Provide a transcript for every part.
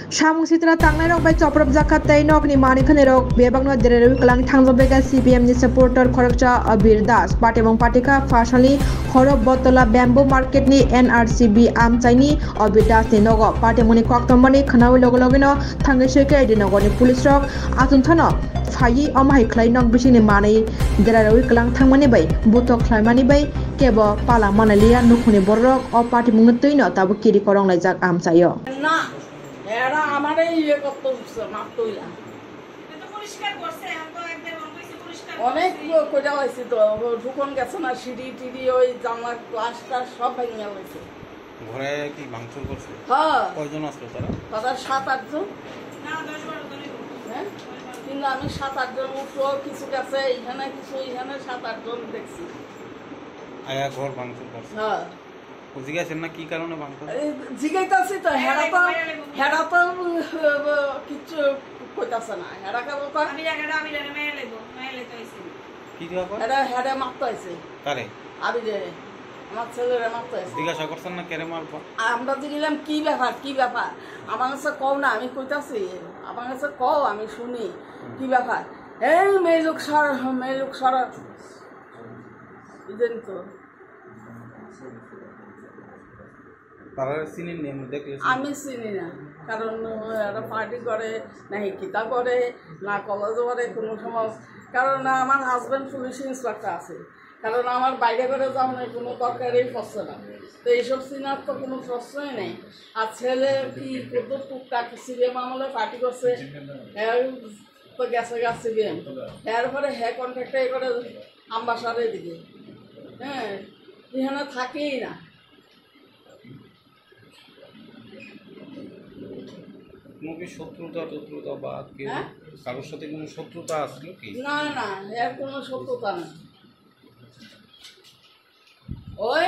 Samung sitra tangnai rok bai choprap jakat tai nok ni mani khane rok bebang no derewi kalang thangjobega CPM ni supporter khorakcha Abir Das party bang party ka fasali khorok botola bamboo market ni NRCB amchaini Abir Das ni nogo party moni koktomani khanawi logo no thangai seke edinogo ni police rok atun thano phai amhai khlai nok bisini mani derewi kalang thangmani bai butok khlaimani bai kebo pala manalia nukhuni borok o party mungna tuino tabu kiri korong laijak amchayo এরা আমারে ইয়ে করতে হচ্ছে মারতইলা এটা পরিষ্কার করছে আমতো একবার অনকইছে পরিষ্কার অনেক কইরা হইছে তো ঢুকন গেছে না সিঁড়ি টিড়ি ওই জানলা গ্লাসটা সব ভেঙে গেছে ঘরে কি ভাঙচুর করছে হ্যাঁ কয়জন আসলো তারা তারা 7-8 জন না 10-12 জন হ্যাঁ কিন্তু আমি 7-8 জন উঠো কিছু গেছে এখানে কিছু এখানে 7-8 জন দেখছি আয়া ঘর ভাঙচুর করছে হ্যাঁ জিজ্ঞাসেন না কি কারণে ভাঙচুর জিজ্ঞাসি তো হেরা তো কিছু কইতাছে না হেরা কেবল কয় আমি জায়গাটা আমি জানি মেলে তো আইছি কি দিয়া কয় হেরা মারতে আইছে কারে আমি যে আমার ছেলেরা মারতে আইছে জিজ্ঞাসা করছেন না কেরে মারবো আমরা জিগিলাম কি ব্যাপার আমার কাছে কও না আমি কইতাছি আমার কাছে কও আমি শুনি কি ব্যাপার এই মেলুক সর ইদেন তো তারা চিনি নেই দেখলে আমি চিনি না কারণ একটা পার্টি করে না কিতা করে না কলেজে করে কোনো সময় কারণ আমার হাজব্যান্ড পুলিশ ইন্সপেক্টর আছে কারণ আমার বাইরে করে যাওয়া নেই কোনো দরকারই পড়ছে না তো এইসব চিনার তো কোনো প্রশ্নই নেই আর ছেলে কি কত টুকটাক সিবিএম আমলে পার্টি করছে তো গেছে সিবিএম এরপরে হ্যাঁ কন্ট্রাক্টে করে আম্বাসারের দিকে হ্যাঁ এখানে থাকেই না কোনো কি শত্রুতা বা কারোর সাথে কোনো শত্রুতা আসছিল কি না এর কোনো শত্রুতা নেই ওই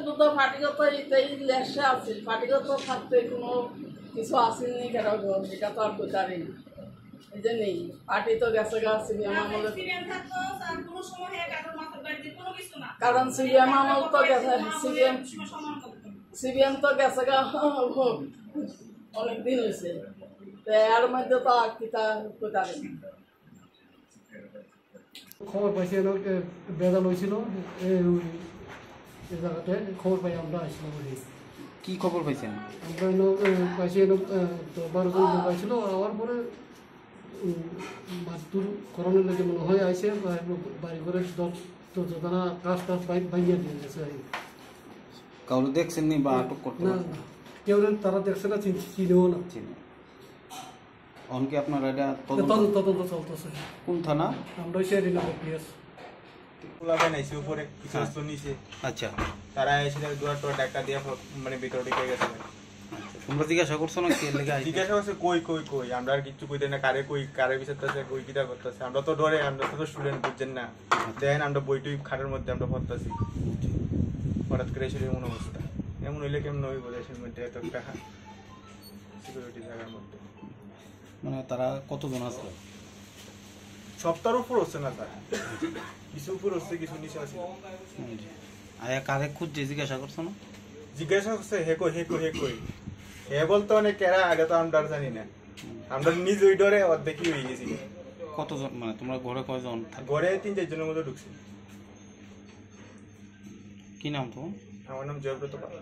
দুটো পার্টিগত এই লেসে আছে পার্টিগত থাকতে কোনো কিছু আসেনি কেন এটা তো আর বোঝারি না এই যে নেই পার্টি তো গেছে সিবিএম আমলে কোনো সময় কারোর মাথার বাড়িতে কোনো কিছু না কারণ সিবিএম আমল তো গেছে সিবিএম তো গেছে অনেক দিন হয়েছে এর মধ্যে তো আর কিতা কোথায় খবর পাইছি বেজাল হয়েছিল এই জায়গাতে খবর পাই আমরা আসলাম কি খবর পাইছেন আমরা পাইছি 12 জন পাইছিল আবার পরে মারধর করানোর লাগে মনে হয় আইসে বাড়ি করে দরজা কাজ ভাঙিয়ে দিয়ে গেছে কাউকে দেখছেন নি বা আটক করতে না কেউ তারা দেখছে না চিনেও না চিনে অনকে আপনার এটা তদন্ত চলতেছে কোন থানা আমরা শেরিনগর পিএস লাগাই নাইছে উপরে কিছু বস্তু নিচে আচ্ছা তারা এসে দুয়ার টোয়ার টাকা দিয়ে মানে ভিতরে ঢুকে গেছে তোমরা জিজ্ঞাসা করছো না কি লেগে জিজ্ঞাসা করছে কই আমরা আর কিছু কই দেয় না কারে বিচারতেছে কই কিটা করতেছে আমরা তো ডরে আমরা তো স্টুডেন্ট বুঝছেন না দেখেন আমরা বইটুই খাটের মধ্যে আমরা পড়তেছি হঠাৎ করে এসে এমন অবস্থা এমন হইলে কেমন হইব দেশের মধ্যে এত টাকা সিকিউরিটি জায়গার মধ্যে মানে তারা কতজন আসলো সপ্তাহের উপর হচ্ছে না স্যার কিছু উপর হচ্ছে কিছু নিচে আছে আয়া কারে খুঁজছে জিজ্ঞাসা করছো না জিজ্ঞাসা করছে হে কই হে বলতো অনেক কেরা আগে তো আমরা জানি না আমরা নিজ ওই ডরে অর্ধেকই হয়ে গেছি কতজন মানে তোমরা ঘরে কয়জন ঘরে 3-4 জনের মধ্যে ঢুকছি কি নাম তো আমার নাম জয়ব্রত পাল